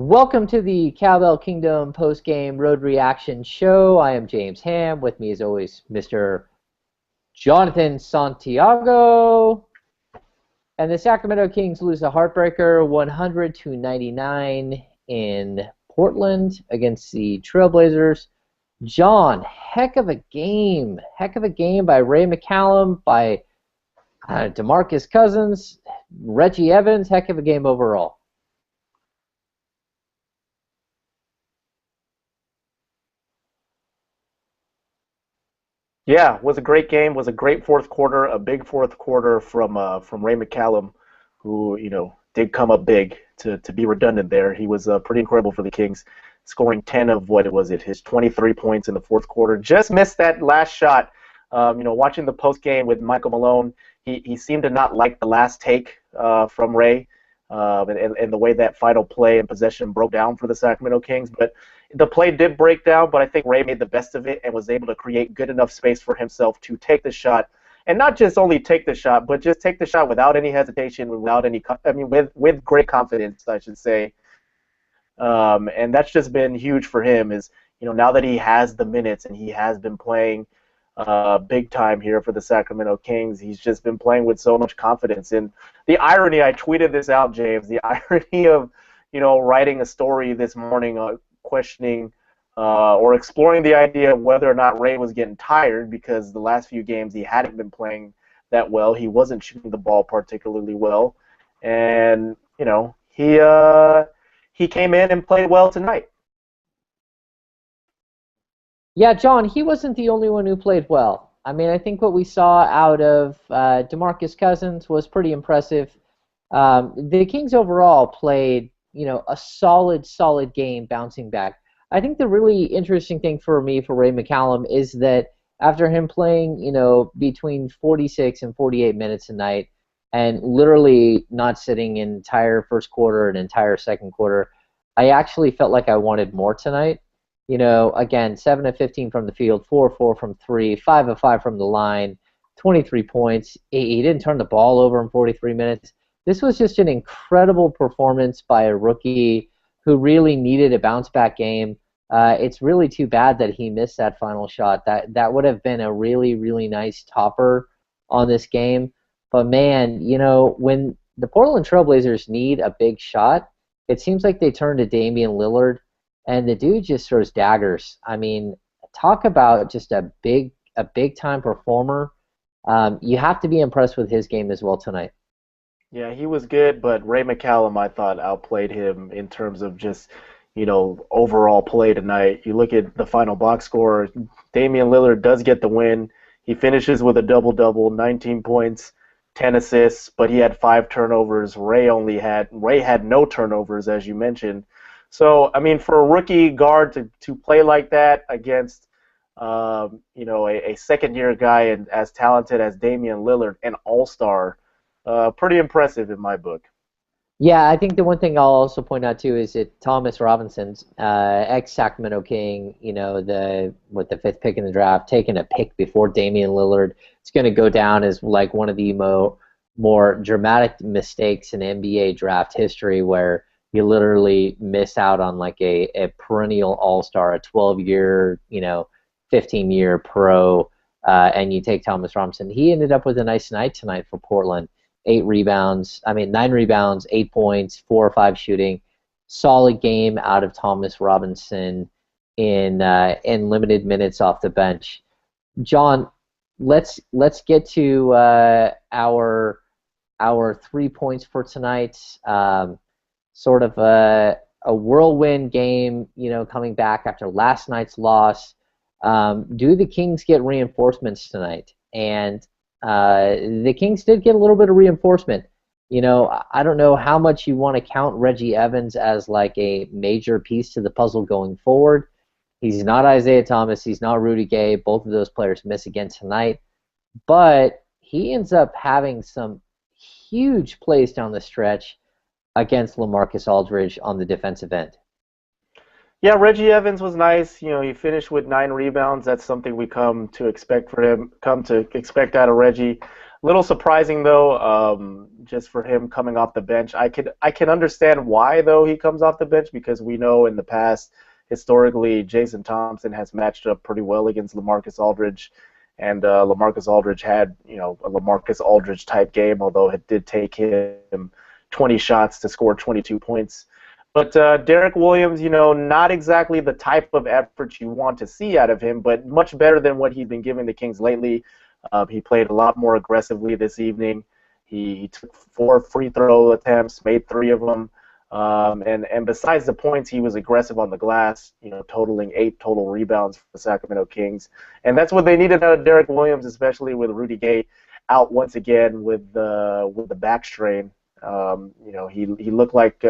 Welcome to the Cowbell Kingdom post-game road reaction show. I am James Ham. With me, as always, Mr. Jonathan Santiago. And the Sacramento Kings lose a heartbreaker 100-99 in Portland against the Trailblazers. John, heck of a game. Heck of a game by Ray McCallum, by DeMarcus Cousins, Reggie Evans. Heck of a game overall. Yeah, was a great game. Was a great fourth quarter. A big fourth quarter from Ray McCallum, who did come up big. To be redundant there, he was pretty incredible for the Kings, scoring 10 of his 23 points in the fourth quarter. Just missed that last shot. Watching the post game with Michael Malone, he seemed to not like the last take from Ray, and the way that final play and possession broke down for the Sacramento Kings, but. The play did break down, but I think Ray made the best of it and was able to create good enough space for himself to take the shot, and not just only take the shot, but just take the shot without any hesitation, with great confidence, I should say. And that's just been huge for him. Now that he has the minutes and he has been playing big time here for the Sacramento Kings, he's just been playing with so much confidence. And the irony, I tweeted this out, James. The irony of writing a story this morning. Questioning or exploring the idea of whether or not Ray was getting tired, because the last few games he hadn't been playing that well. He wasn't shooting the ball particularly well, and he came in and played well tonight. Yeah, John, he wasn't the only one who played well. I mean, I think what we saw out of DeMarcus Cousins was pretty impressive. The Kings overall played a solid game bouncing back. I think the really interesting thing for me for Ray McCallum is that after him playing, between 46 and 48 minutes a night and literally not sitting an entire first quarter and entire second quarter, I actually felt like I wanted more tonight. Again, 7 of 15 from the field, 4 of 4 from 3, 5 of 5 from the line, 23 points. He didn't turn the ball over in 43 minutes. This was just an incredible performance by a rookie who really needed a bounce-back game. It's really too bad that he missed that final shot. That would have been a really, really nice topper on this game. But, man, when the Portland Trailblazers need a big shot, it seems like they turn to Damian Lillard, and the dude just throws daggers. I mean, talk about just a big-time performer. You have to be impressed with his game as well tonight. Yeah, he was good, but Ray McCallum, I thought, outplayed him in terms of just, overall play tonight. You look at the final box score, Damian Lillard does get the win. He finishes with a double-double, 19 points, 10 assists, but he had 5 turnovers. Ray had no turnovers, as you mentioned. So, I mean, for a rookie guard to play like that against, a second-year guy and as talented as Damian Lillard, an all-star, pretty impressive in my book. Yeah, I think the one thing I'll also point out too is that Thomas Robinson's ex-Sacramento King, with the 5th pick in the draft, taking a pick before Damian Lillard. It's going to go down as like one of the more dramatic mistakes in NBA draft history, where you literally miss out on like a perennial all-star, a 12-year, 15-year pro, and you take Thomas Robinson. He ended up with a nice night tonight for Portland. 9 rebounds, 8 points, 4 or 5 shooting. Solid game out of Thomas Robinson in limited minutes off the bench. John, let's get to our 3 points for tonight. Sort of a whirlwind game, coming back after last night's loss. Do the Kings get reinforcements tonight? And the Kings did get a little bit of reinforcement. I don't know how much you want to count Reggie Evans as like a major piece to the puzzle going forward. He's not Isaiah Thomas. He's not Rudy Gay. Both of those players miss again tonight. But he ends up having some huge plays down the stretch against LaMarcus Aldridge on the defensive end. Yeah, Reggie Evans was nice. He finished with 9 rebounds. That's something we come to expect out of Reggie. Little surprising though, just for him coming off the bench. I can understand why though he comes off the bench because we know in the past historically Jason Thompson has matched up pretty well against LaMarcus Aldridge, and LaMarcus Aldridge had a LaMarcus Aldridge type game, although it did take him 20 shots to score 22 points. But Derek Williams, not exactly the type of effort you want to see out of him, but much better than what he's been giving the Kings lately. He played a lot more aggressively this evening. He took 4 free throw attempts, made 3 of them. And besides the points, he was aggressive on the glass, totaling 8 total rebounds for the Sacramento Kings. And that's what they needed out of Derek Williams, especially with Rudy Gay out once again with the back strain. He looked like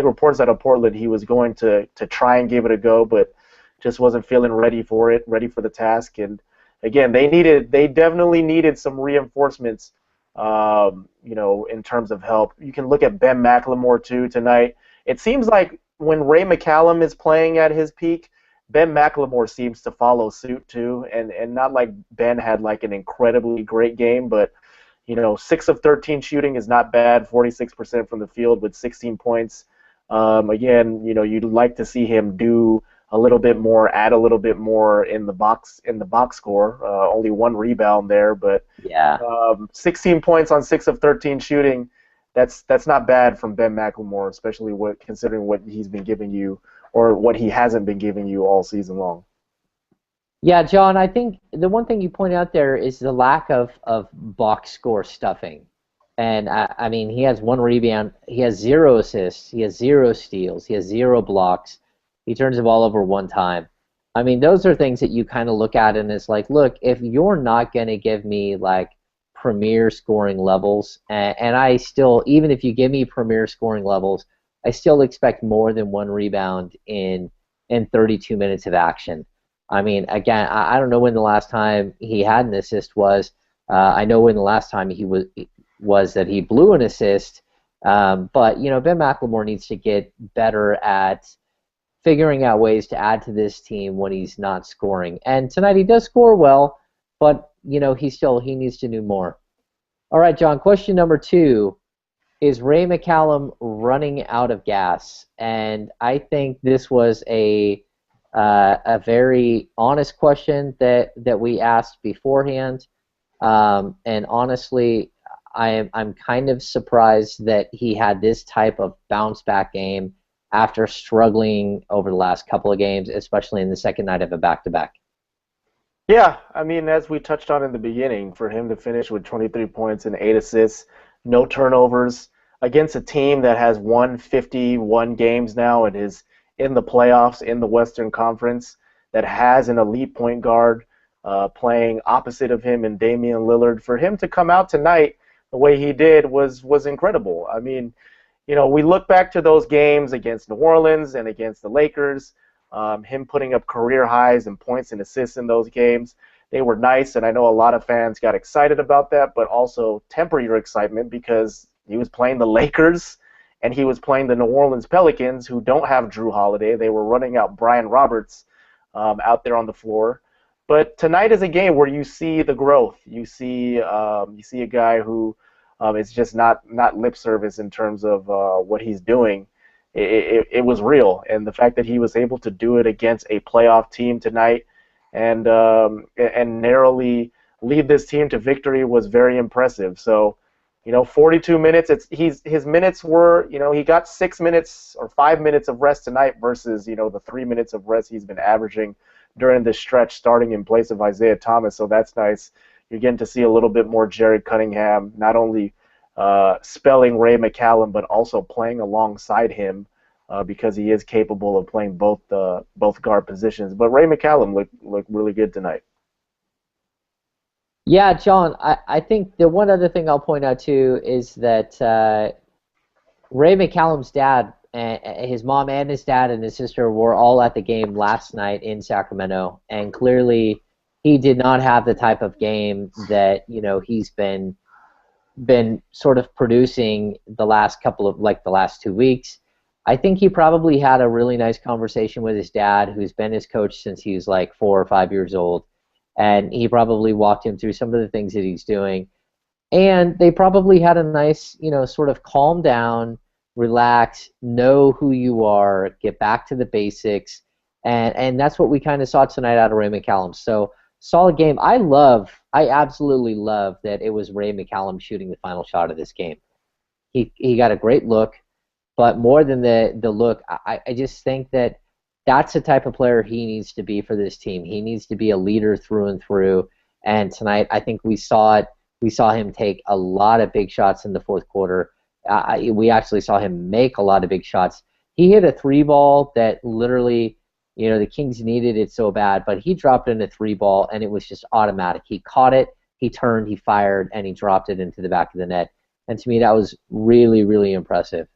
reports out of Portland he was going to try and give it a go, but just wasn't feeling ready for the task. And again, they definitely needed some reinforcements, in terms of help. You can look at Ben McLemore too tonight. It seems like when Ray McCallum is playing at his peak, Ben McLemore seems to follow suit too, and not like Ben had like an incredibly great game, but 6 of 13 shooting is not bad, 46% from the field with 16 points. Again, you'd like to see him do a little bit more, add a little bit more in the box score. Only 1 rebound there, but Yeah. 16 points on 6 of 13 shooting. That's not bad from Ben McLemore, especially considering what he's been giving you or what he hasn't been giving you all season long. Yeah, John, I think the one thing you point out there is the lack of box score stuffing. And, I mean, he has 1 rebound. He has 0 assists. He has 0 steals. He has 0 blocks. He turns the ball over 1 time. I mean, those are things that you kind of look at and it's like, look, if you're not going to give me, like, premier scoring levels, and I still, even if you give me premier scoring levels, I still expect more than 1 rebound in 32 minutes of action. I mean, again, I don't know when the last time he had an assist was. I know when the last time he was that he blew an assist. But Ben McLemore needs to get better at figuring out ways to add to this team when he's not scoring. And tonight he does score well, but he needs to do more. All right, John. Question number 2. Is Ray McCallum running out of gas? And I think this was a very honest question that we asked beforehand, and honestly, I'm kind of surprised that he had this type of bounce back game after struggling over the last couple of games, especially in the second night of a back-to-back. Yeah, I mean, as we touched on in the beginning, for him to finish with 23 points and 8 assists, no turnovers, against a team that has won 51 games now and is in the playoffs in the Western Conference, that has an elite point guard playing opposite of him in Damian Lillard, for him to come out tonight the way he did was incredible. I mean, we look back to those games against New Orleans and against the Lakers, him putting up career highs in points and assists in those games. They were nice, and I know a lot of fans got excited about that, but also temper your excitement because he was playing the Lakers and he was playing the New Orleans Pelicans, who don't have Drew Holiday. They were running out Brian Roberts out there on the floor. But tonight is a game where you see the growth. You see a guy who is just not lip service in terms of what he's doing. It was real, and the fact that he was able to do it against a playoff team tonight and narrowly lead this team to victory was very impressive. So, 42 minutes. His minutes were, he got 6 minutes or 5 minutes of rest tonight versus, the 3 minutes of rest he's been averaging during this stretch, starting in place of Isaiah Thomas. So that's nice. You're getting to see a little bit more Jared Cunningham, not only spelling Ray McCallum, but also playing alongside him because he is capable of playing both guard positions. But Ray McCallum looked really good tonight. Yeah, John, I think the one other thing I'll point out too is that Ray McCallum's dad, his mom and his dad and his sister were all at the game last night in Sacramento, and clearly he did not have the type of game that he's been sort of producing the last 2 weeks. I think he probably had a really nice conversation with his dad, who's been his coach since he was like 4 or 5 years old. And he probably walked him through some of the things that he's doing. And they probably had a nice, sort of calm down, relax, know who you are, get back to the basics, and that's what we kind of saw tonight out of Ray McCallum. So solid game. I absolutely love that it was Ray McCallum shooting the final shot of this game. He got a great look, but more than the look, I just think that that's the type of player he needs to be for this team. He needs to be a leader through and through. And tonight, I think we saw it. We saw him take a lot of big shots in the fourth quarter. We actually saw him make a lot of big shots. He hit a three ball that literally, the Kings needed it so bad, but he dropped in a three ball, and it was just automatic. He caught it, he turned, he fired, and he dropped it into the back of the net. And to me, that was really, really impressive.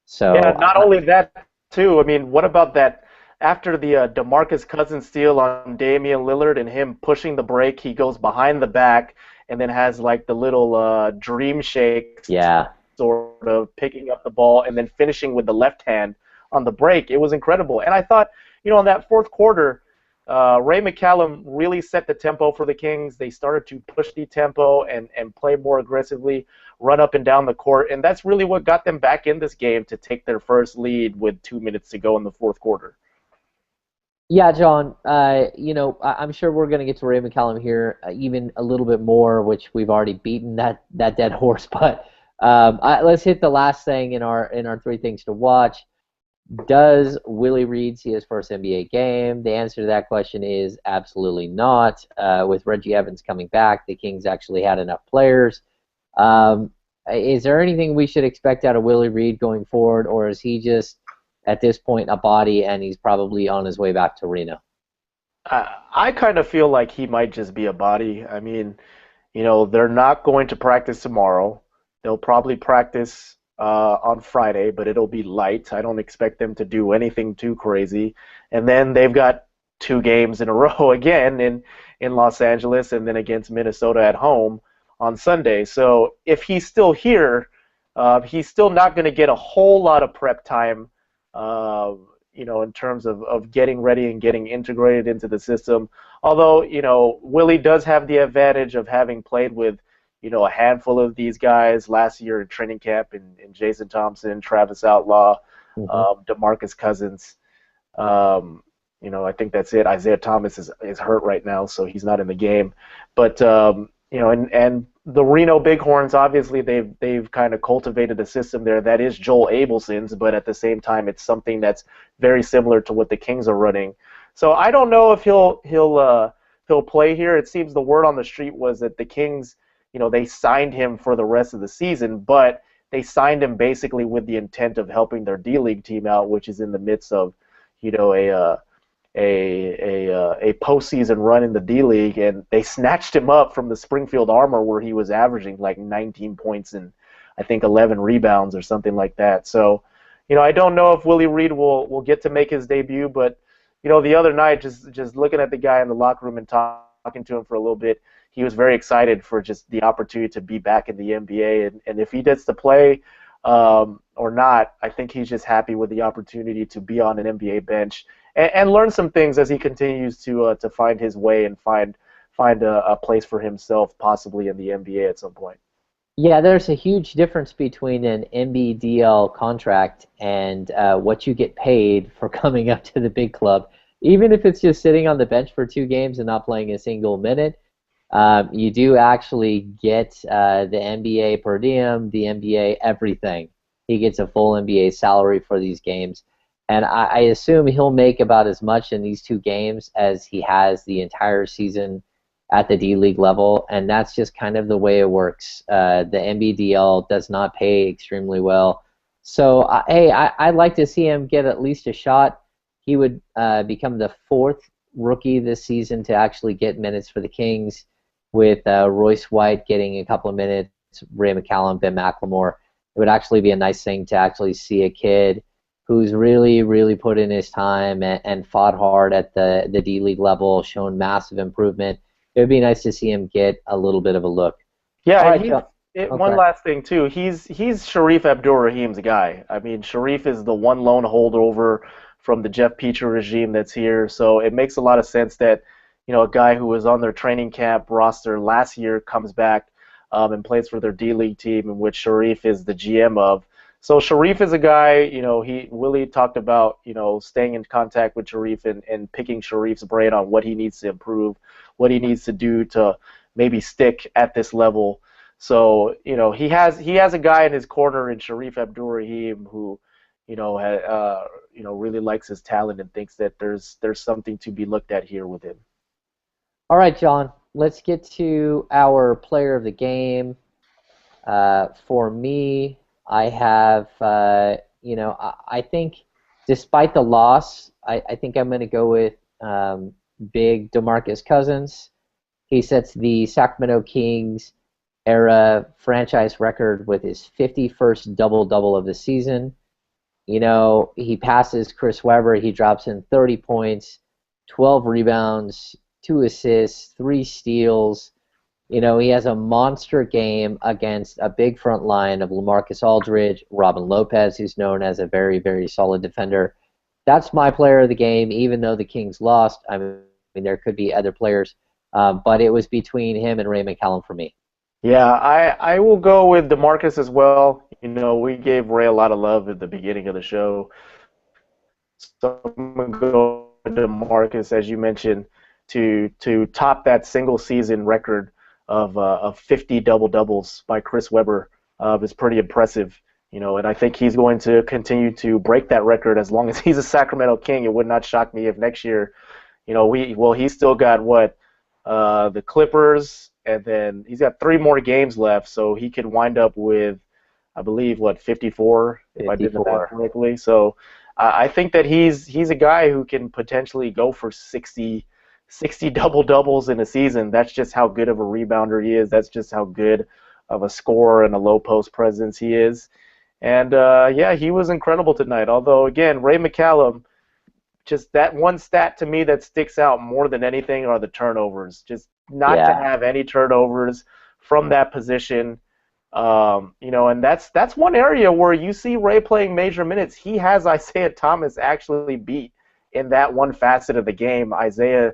So Yeah, not only that, too. I mean, what about that after the DeMarcus Cousins steal on Damian Lillard and him pushing the break, he goes behind the back and then has like the little dream shake, yeah, sort of picking up the ball and then finishing with the left hand on the break. It was incredible. And I thought, in that fourth quarter, Ray McCallum really set the tempo for the Kings. They started to push the tempo and play more aggressively, run up and down the court, and that's really what got them back in this game to take their first lead with 2 minutes to go in the fourth quarter. Yeah, John, I'm sure we're going to get to Ray McCallum here even a little bit more, which we've already beaten that dead horse. But let's hit the last thing in our three things to watch. Does Willie Reed see his first NBA game? The answer to that question is absolutely not. With Reggie Evans coming back, the Kings actually had enough players. Is there anything we should expect out of Willie Reed going forward, or is he just, at this point, a body and he's probably on his way back to Reno? I kind of feel like he might just be a body. I mean, they're not going to practice tomorrow. They'll probably practice on Friday, but it'll be light. I don't expect them to do anything too crazy. And then they've got 2 games in a row again in Los Angeles and then against Minnesota at home on Sunday. So if he's still here, he's still not going to get a whole lot of prep time, in terms of getting ready and getting integrated into the system. Although, Willie does have the advantage of having played with a handful of these guys last year in training camp, in Jason Thompson, Travis Outlaw, DeMarcus Cousins. I think that's it. Isaiah Thomas is hurt right now, so he's not in the game. But and the Reno Bighorns, obviously they've kind of cultivated a system there that is Joel Abelson's, but at the same time it's something that's very similar to what the Kings are running. So I don't know if he'll play here. It seems the word on the street was that the Kings, they signed him for the rest of the season, but they signed him basically with the intent of helping their D-League team out, which is in the midst of, a postseason run in the D-League, and they snatched him up from the Springfield Armor where he was averaging like 19 points and I think 11 rebounds or something like that. So, I don't know if Willie Reed will get to make his debut, but, the other night, just looking at the guy in the locker room and talking to him for a little bit, he was very excited for just the opportunity to be back in the NBA, and if he gets to play or not, I think he's just happy with the opportunity to be on an NBA bench and learn some things as he continues to find his way and find a place for himself, possibly in the NBA at some point. Yeah, there's a huge difference between an NBDL contract and what you get paid for coming up to the big club. Even if it's just sitting on the bench for 2 games and not playing a single minute, you do actually get the NBA per diem, the NBA everything. He gets a full NBA salary for these games. And I assume he'll make about as much in these 2 games as he has the entire season at the D-League level, and that's just kind of the way it works. The NBDL does not pay extremely well. So, I'd like to see him get at least a shot. He would become the 4th rookie this season to actually get minutes for the Kings, with Royce White getting a couple of minutes, Ray McCallum, Ben McLemore. It would actually be a nice thing to actually see a kid who's really, really put in his time and fought hard at the D-League level, shown massive improvement. It would be nice to see him get a little bit of a look. Yeah, one last thing, too. He's Sharif Abdur-Rahim's guy. I mean, Sharif is the one lone holdover from the Jeff Petrie regime that's here, so it makes a lot of sense that, a guy who was on their training camp roster last year comes back. and plays for their D-League team, in which Sharif is the GM of. So Sharif is a guy, Willie talked about, staying in contact with Sharif and picking Sharif's brain on what he needs to improve, what he needs to do to maybe stick at this level. So, he has a guy in his corner in Sharif Abdur-Rahim who, really likes his talent and thinks that there's something to be looked at here with him. All right, John, let's get to our player of the game. For me, I have, I think despite the loss, I think I'm going to go with big DeMarcus Cousins. He sets the Sacramento Kings era franchise record with his 51st double-double of the season. He passes Chris Webber. He drops in 30 points, 12 rebounds, 2 assists, 3 steals. He has a monster game against a big front line of LaMarcus Aldridge, Robin Lopez, who's known as a very, very solid defender. That's my player of the game, even though the Kings lost. I mean, there could be other players, but it was between him and Ray McCallum for me. Yeah, I will go with DeMarcus as well. We gave Ray a lot of love at the beginning of the show. So I'm going to go with DeMarcus, as you mentioned, to top that single season record of 50 double-doubles by Chris Webber is pretty impressive. And I think he's going to continue to break that record as long as he's a Sacramento King. It would not shock me if next year, he's still got the Clippers, and then he's got 3 more games left, so he could wind up with, I believe, 54, if I did the math correctly. So I think that he's a guy who can potentially go for 60 double-doubles in a season. That's just how good of a rebounder he is. That's just how good of a scorer and a low-post presence he is. And, he was incredible tonight. Although, again, Ray McCallum, just that one stat to me that sticks out more than anything are the turnovers. Just not to have any turnovers from that position. And that's one area where you see Ray playing major minutes. He has Isaiah Thomas actually beat in that one facet of the game. Isaiah,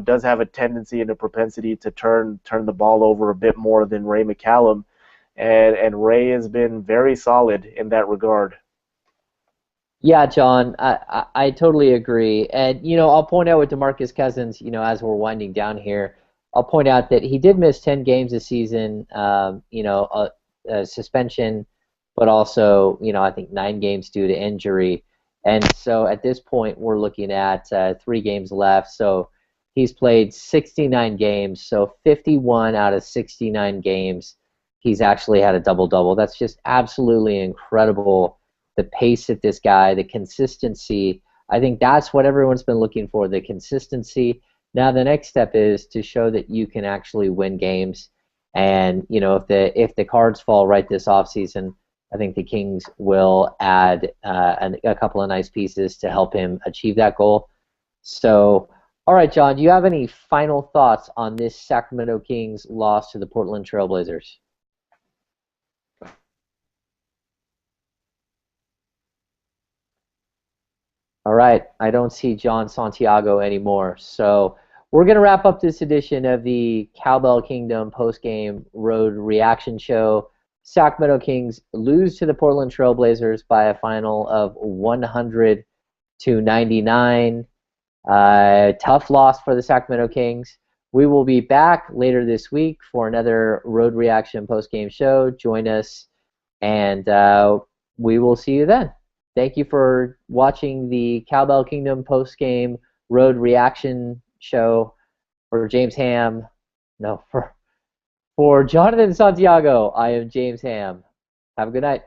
does have a tendency and a propensity to turn the ball over a bit more than Ray McCallum. And Ray has been very solid in that regard. Yeah, John, I totally agree. And, I'll point out with DeMarcus Cousins, as we're winding down here, I'll point out that he did miss 10 games this season, a suspension, but also, I think 9 games due to injury. And so at this point, we're looking at 3 games left. So he's played 69 games. So 51 out of 69 games, he's actually had a double-double. That's just absolutely incredible. The pace of this guy, the consistency, I think that's what everyone's been looking for, the consistency. Now the next step is to show that you can actually win games. And, if the cards fall right this offseason, I think the Kings will add a couple of nice pieces to help him achieve that goal. So, all right, John, do you have any final thoughts on this Sacramento Kings loss to the Portland Trail Blazers? All right, I don't see John Santiago anymore. So we're going to wrap up this edition of the Cowbell Kingdom post-game road reaction show. Sacramento Kings lose to the Portland Trail Blazers by a final of 100-99. Tough loss for the Sacramento Kings. We will be back later this week for another road reaction post-game show. Join us, and we will see you then. Thank you for watching the Cowbell Kingdom post-game road reaction show. For James Ham, for Jonathan Santiago, I am James Ham. Have a good night.